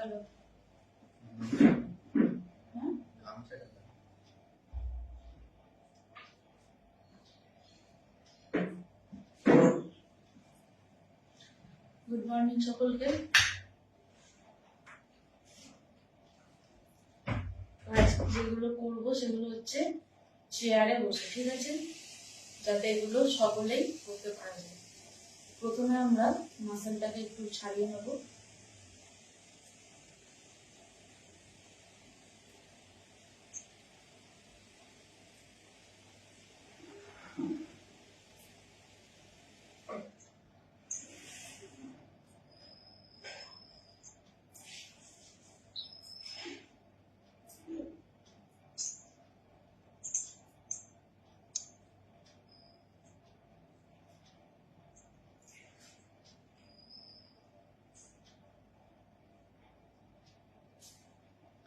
Hello good morning সকলকে। আজ যেগুলো করবো সেগুলো হচ্ছে চেয়ারে বসে, ঠিক আছে, যাতে এগুলো সকলেই করতে পারা যায়। প্রথমে আমরা মাসেলটাকে একটু ছাড়িয়ে নেব।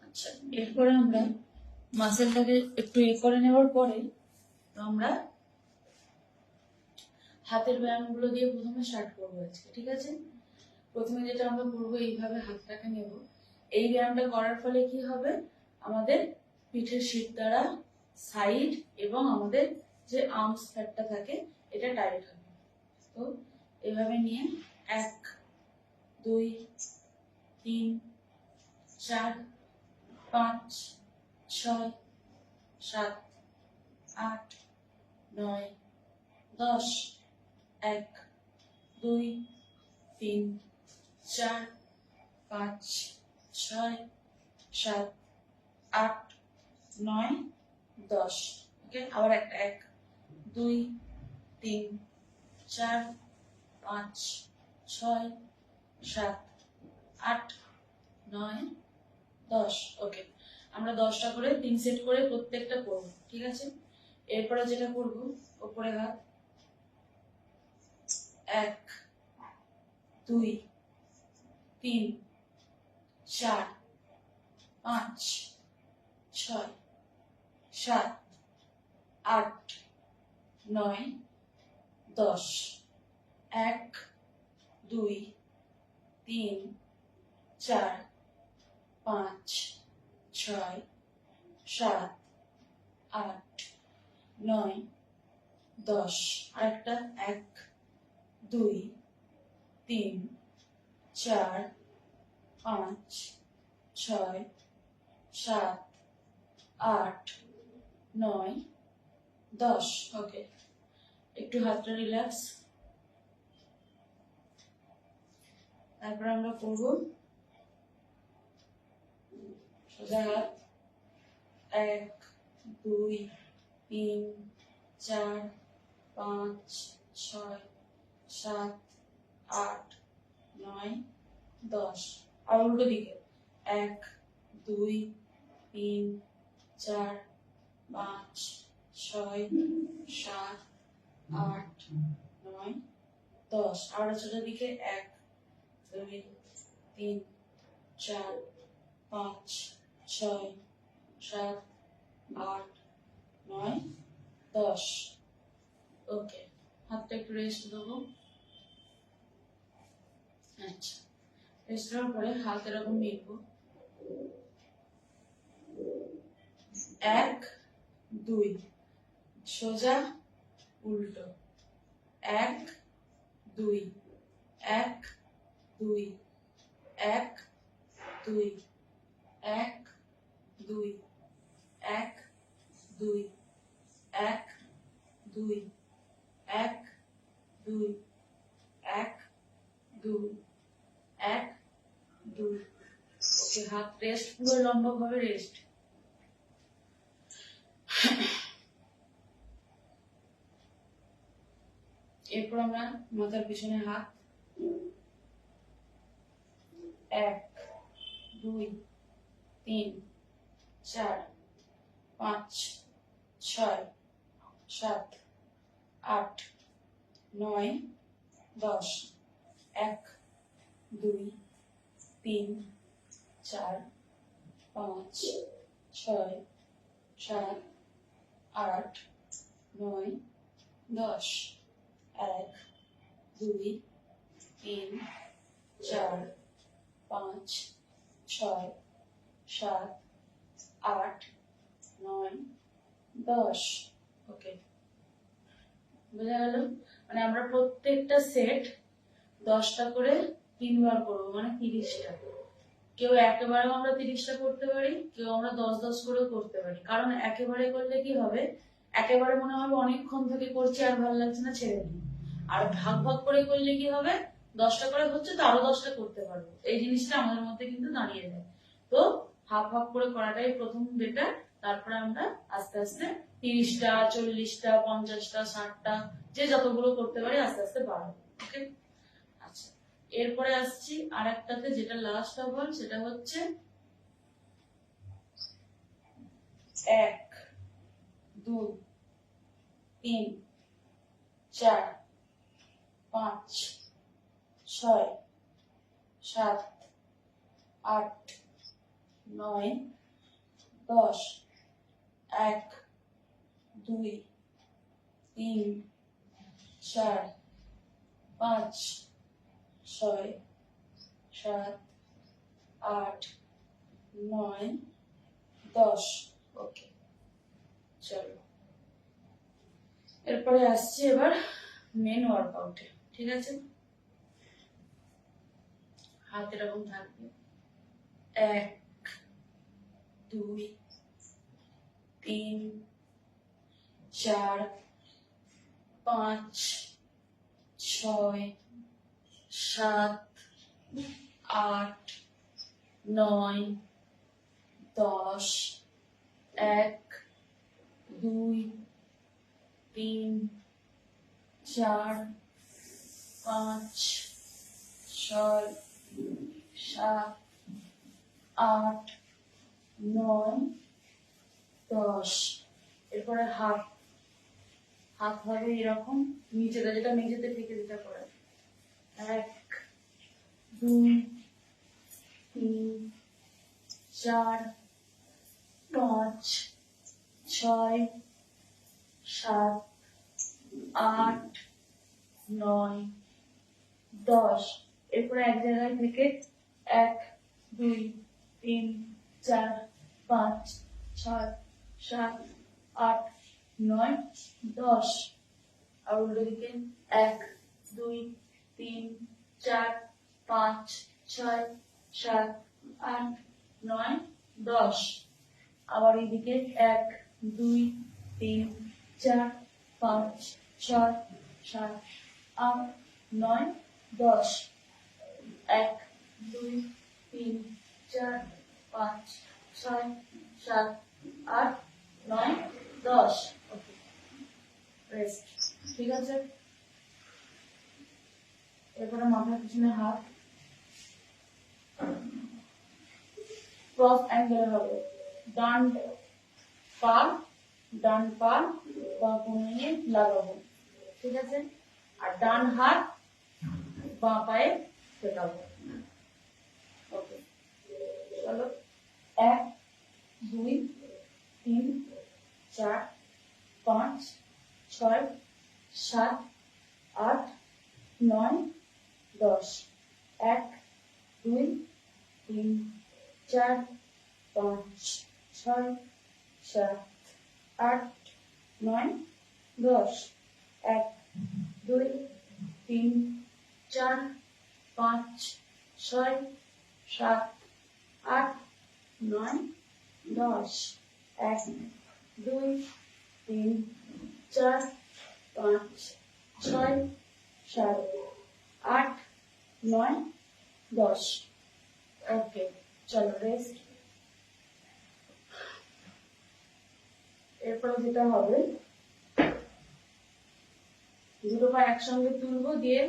আচ্ছা, এরপরে আমরা মাসেলটাকে একটু করে নেওয়ার পরে আমরা হাতের ব্যায়ামগুলো দিয়ে প্রথমে স্টার্ট করবো আজকে, ঠিক আছে। প্রথমে যেটা আমরা করবো, এইভাবে হাতটাকে নেব। এই ব্যায়ামটা করার ফলে কি হবে, আমাদের পিঠের শীত দ্বারা সাইড এবং আমাদের যে আর্মস ফ্যাটটা থাকে এটা টাইট হবে। তো এইভাবে নিয়ে 1 2 3 4 5 6 7 8 9 10 1 2 3 4 5 6 7 8 9 10। ওকে, আবার একটা 1 2 3 4 5 6 7 8 9 10। ওকে, আমরা 10টা করে 3 সেট করে প্রত্যেকটা করব, ঠিক আছে। এরপরে যেটা করব, উপরে হাত 1 2 3 4 5 6 7 8 9 10। 1 2 3 4 5 6 7 8 9 10। আরেকটা 1 2 3 4 5 6 7 8 9 10। ওকে, একটু হাতটা রিল্যাক্স। তারপর আমরা করব সোজা হাত 1 2 3 4 5 6 7 8 9 10। আর উল্টো দিকে 1 2 3 4 5 6 7 8 9 10। আর সোজা দিকে 1 2 3 4 5 6 7 8 9 10। ওকে, হাতটা একটু রেস্ট দেবো। আচ্ছা, রেস্ট দেওয়ার পরে হাত এরকম নিব, 1 2 সোজা উল্টো 1 2 1 2 1 2 1 2 1 2 1 2 1 2 1 2 1 2। ওকে, হাত রেস্ট, পুরো লম্বা ভাবে রেস্ট। এরপর আমরা মাথার পিছনে হাত 1 2 3 4 5 6 7 8 9 10। 1 2 3 4 5 6 7 8 9 10। 1 2 3 4 5 ছয়, সাত, আট, নয়, 10। ওকে, বোঝা গেল? মানে আমরা প্রত্যেকটা সেট 10টা করে 3বার করবো, মানে 30টা। কেউ একেবারেও আমরা 30টা করতে পারি, কেউ আমরা 10-10 করেও করতে পারি। কারণ একেবারে করলে কি হবে, একেবারে মনে হবে অনেকক্ষণ থেকে করছি আর ভালো লাগছে না, ছেড়ে দিই। আর ভাগ ভাগ করে করলে কি হবে, 10টা করে হচ্ছে তো আরো 10টা করতে পারবো, এই জিনিসটা আমাদের মধ্যে কিন্তু দাঁড়িয়ে যায়। তো হাফ হাফ করে করাটাই প্রথম বেটার। তারপরে আমরা আস্তে আস্তে 30টা, 40টা, 50টা, 60টা, যে যতগুলো করতে পারি আস্তে আস্তে বাড়াবো। ওকে, আচ্ছা, এরপরে আসছি আর একটাতে, যেটা লাস্ট অফ অল, সেটা হচ্ছে 1, 2, 3, 4, 5, 6, 7, 8, 9, 10। 1, 2, 3, 4, 5, 6, 7, 8, 9, 10। ওকে, চলো এরপরে আসছি এবার মেন ওয়ার্কআউটে। ঠিক আছে, হাত এরকম থাকবে। 1, 2, 3, 4, 5, 6, 7, 8, 9, 10। 1, 2, 3, 4, 5, 6, 7, 8, 9, 10। এরপরে হাত, হাত হবে এরকম নিচেতে, যেটা মেঝেতে থেকে যেটা করে। 1, 2, 3, 4, 5, 6, 7, 8, 9, 10। এরপরে এক জায়গায় থেকে 1, 2, 3, 4, 5, 6, 7, 8, 9, 10। আর উল্টো দিকে 1, 2, 3, 4, 5, 6, 7, 8, 9, 10। আবার এইদিকে 1, 2, 3, 4, 5, 6, 7, 8, 9, 10। 1, 2, 3, 4, 5, 6, 7, 8, 9, 10। ওকে, রেস্ট। ঠিক আছে, এরপরে মাথার পিছনে হাত, ক্রস অ্যাঙ্গেল হবে। ডান পা বা কোণে লাগাবো। ঠিক আছে, আর ডান হাত বাঁ পায়ে ফেটাবো। ওকে, চলো 1, 2, 3, 4, 5, 6, 7, 8, 9, 10। 1, 2, 3, 4, 5, 6, 7, 8, 9, 10। 1, 2, 3, 4, 5, 6, 7, 8, 9, 10। 1, 2, 3, 4, 5, 6, 7, 8, 9, 10। ওকে, চলো রেস্ট। এরপরে যেটা হবে, দুটো পা একসঙ্গে তুলবো, দিয়ে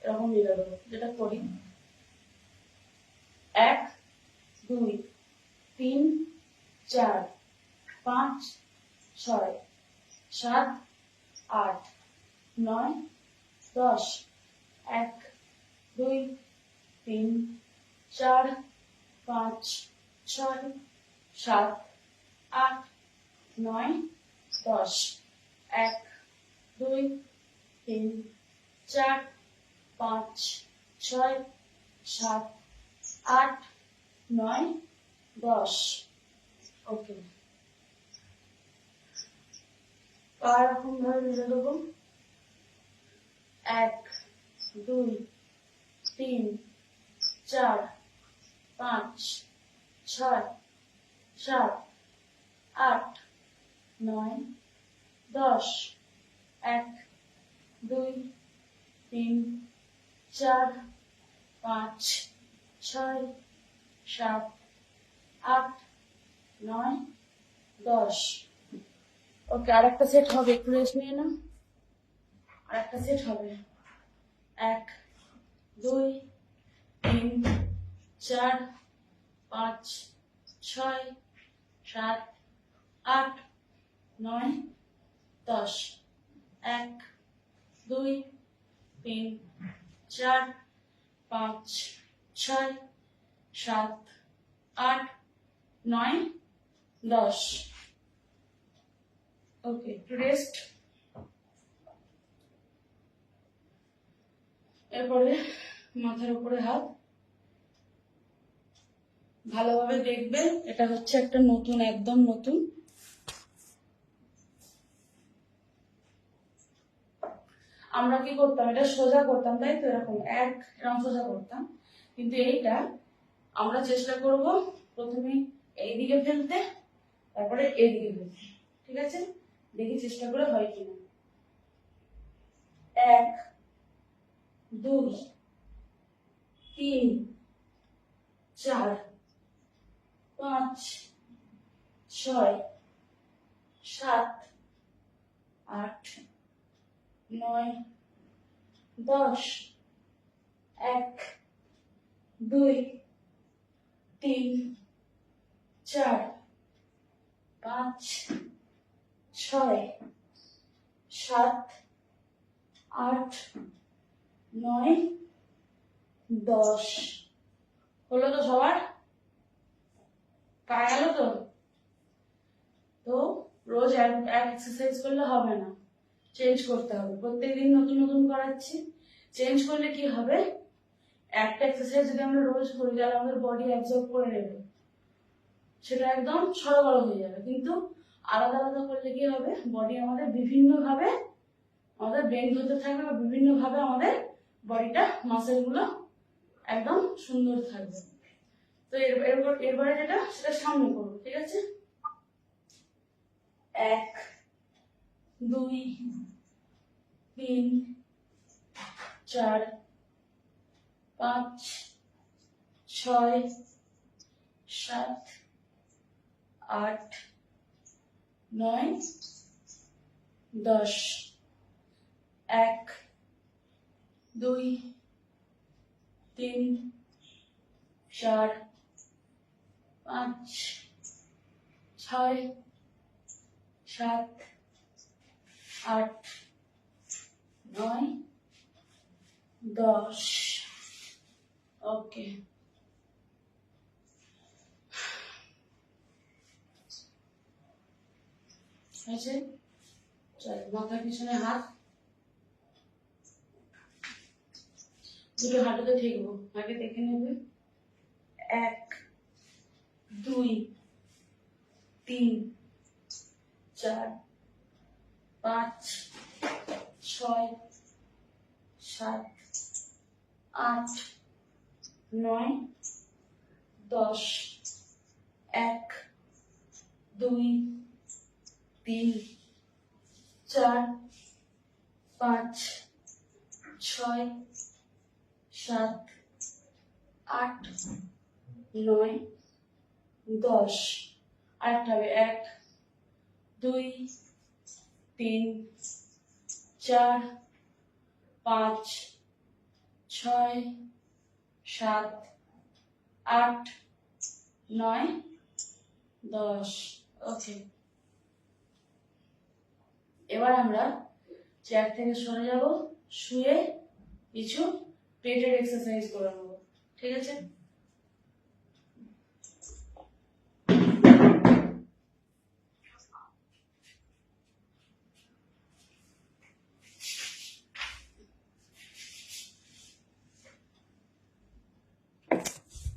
এরকম মিলে দেবো, যেটা করি। 1, 2, 3, 4, 5, 6, 7, 8, 9, 10। 1, 2, 3, 4, 5, 6, 7, 8, 9, 10। 1, 2, 3, 4, 5, 6, 7, 8, 9, 10। ওকে, পা এরকম ভাবে মেলে দেবো। 1, 2, 3, 4, 5, 6, 7, 8, 9, 10। 1, 2, 3, 4, 5, 6, 7, 8, 9, 10। ওকে, আরেকটা সেট হবে, একটু রেস্ট নিয়ে নাও। আরেকটা সেট হবে। 1, 2, 3, 4, 5, 6, 7, 8, 9, 10। 1, 2, 3, 4, 5, 6, 7, 8, 9, 10। ওকে, একটু রেস্ট। এরপরে মাথার উপরে হাত। ভালোভাবে দেখবেন, এটা হচ্ছে একটা নতুন, একদম নতুন। আমরা কি করতাম, এটা সোজা করতাম, তাই তো, এরকম এরকম সোজা করতাম। কিন্তু এইটা আমরা চেষ্টা করব প্রথমে এইদিকে ফেলতে, তারপরে এইদিকে ফেলতে। ঠিক আছে, দেখি চেষ্টা করে হয় কিনা। 1, 2, 3, 4, 5, 6, 7, 8, 9, 10। 1, 2, 3, 4, 5, 6, 7, 8, 9, 10। হলো তো সবার? পারা গেল তো? তো রোজ এক এক্সারসাইজ করলে হবে না, চেঞ্জ করতে হবে। প্রত্যেকদিন নতুন নতুন করাচ্ছি। চেঞ্জ করলে কি হবে, একটা এক্সারসাইজ যদি আমরা রোজ করি তাহলে আমাদের বডি অ্যাবজর্ব করে নেবে, সেটা একদম সরগর হয়ে যাবে। কিন্তু আলাদা আলাদা করলে কি হবে, বডি আমাদের বিভিন্নভাবে আমাদের বেন্ড হতে থাকবে, বা বিভিন্নভাবে আমাদের বডিটা মাসেলগুলো একদম সুন্দর থাকবে। তো এরপরে যেটা, সেটা সামনে করবো। ঠিক আছে, 1, 2, 3, 4, 5, 6, 7, 8, 9, 10। 1, 2, 3, 4, 5, 6, 7, 8, 9, 10। ওকে, আছে। চল, মাথার পিছনে হাত, দুটো হাঁটুতে ঠেকবো। আগে দেখে নেবে। 1, 2, 3, 4, 5, 6, 7, 8, 9, 10। 1, 2, 3, 4, 5, 6, 7, 8, 9, 10। আরেকটা হবে। 1, 2, 3, 4, 5, 6, 7, 8, 9, 10। ওকে, এবার আমরা চেয়ার থেকে সরে যাব, শুয়ে কিছু পেটের এক্সারসাইজ করে নেবো। ঠিক আছে।